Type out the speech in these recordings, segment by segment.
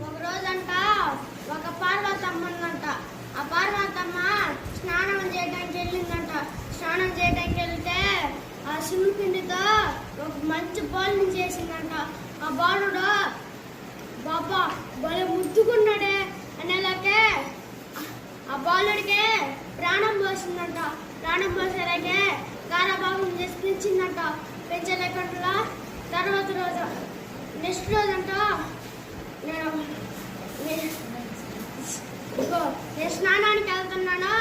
ఒక రోజంట ఒక పార్వతమ్మ ఉందంట. ఆ పార్వతమ్మ స్నానం చేయడానికి వెళ్ళిందంట. స్నానం చేయడానికి వెళ్తే ఆ సున్నిపిండితో ఒక మంచి బాలుని చేసిందంట. ఆ బాలుడు బాబా భలే ముద్దుకున్నాడే అనేలాగే ఆ బాలుడికి ప్రాణం పోసిందంట. ప్రాణం పోసేలాగే గారాబాబుని చేసి పెంచిందంట. పెంచలేకుండా తర్వాత రోజు నెక్స్ట్ రోజు అంట నేను స్నానానికి వెళ్తున్నాను,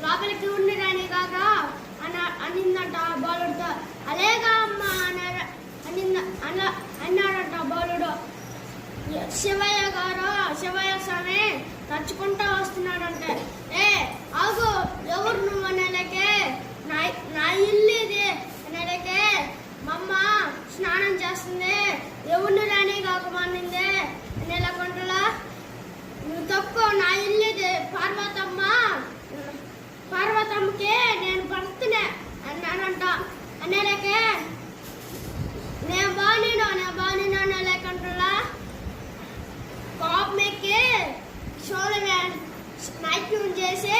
లోపలికి ఉండిరాని కాక అనిందంట ఆ బాలుడితో. అలేగా అమ్మ అన్నాడంట బాలుడు. శివయ్య గారు, శివయ్య స్వామి నడుచుకుంటా వస్తున్నాడంటే, ఆగు ఎవరు నువ్వు అనేలకే, నా ఇల్లు ఇది అనేలకే, మా అమ్మ స్నానం చేస్తుంది, ఎవరిని రాని కాకమానిందే అనేలా కొంటలా, నువ్వు తప్పు, నా ఇల్లు ఇది, పార్వతమ్మకి నేను భర్తనే అన్నానంట. అనేలకే నేను బాగున్నాను అనేలేకంటలా కోపం ఎక్కి నాట్యం చేసి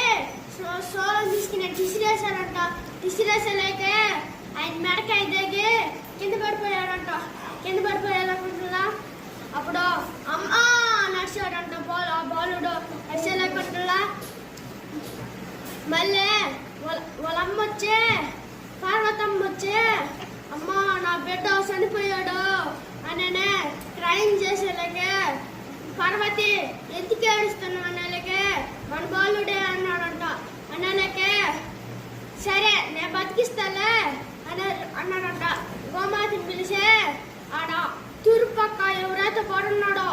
సోలం తీసుకుని విసిరేశారంట. విసిరేసలేకే ఆయన మెడకాయ దిగి కింద పడిపోయాడంట. కింద పడిపోయేలాకుంటున్నా అప్పుడు అమ్మా నడిచాడంట ఆ బాలుడు. నడిచేలేకుంటున్నా మళ్ళీ వాళ్ళ అమ్మ వచ్చే, పార్వతమ్మ వచ్చే, అమ్మా నా బిడ్డ చనిపోయాడు అనే ట్రైన్ చేసేలాగే, పార్వతి ఎందుకు ఏడుస్తున్నావు అనేలాగే, మన బాలుడే అన్నాడంట. అనేలాగే సరే నేను బతికిస్తాలే అన్నాడంట. గోమాతని పిలిచే ఆడ తూర్పు పక్క ఎవరైతే పడున్నాడో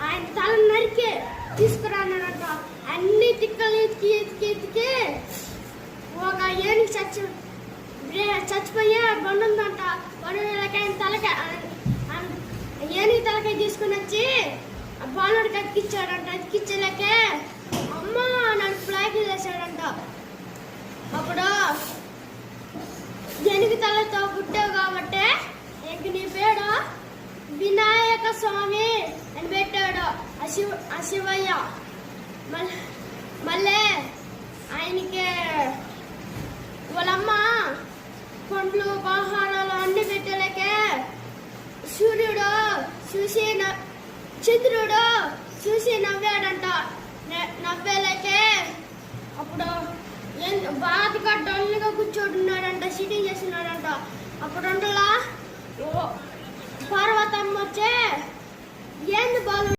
ఆయన తల నరికి తీసుకురాన్నాడంట. అన్ని తిక్కలు ఎతికి ఒక ఏనుగు చచ్చిపోయే బండి ఉందంట. బండికి ఆయన ఏనుగు తలకాయ తీసుకుని వచ్చి బాలుడికి అతికిచ్చాడంట. అతికిచ్చలేకే అమ్మ నన్ను ప్లాకి వేసాడంట. అప్పుడు ఏనుగు తలతో పుట్టావు కాబట్టి ఇంక నీ పేరు వినాయక స్వామి అని పెట్టాడు ఆ శివయ్య. మళ్ళీ ఆయనకి వాళ్ళమ్మ పండ్లు ఆహారాలు అన్ని పెట్టలేకే సూర్యుడు చూసి చంద్రుడు చూసి నవ్వాడంట. నవ్వేలేకే అప్పుడు బాధగా డల్గా కూర్చోడున్నాడంట, సిట్టింగ్ చేస్తున్నాడంట. అప్పుడు పార్వతమ్మ వచ్చే ఏంది బాలు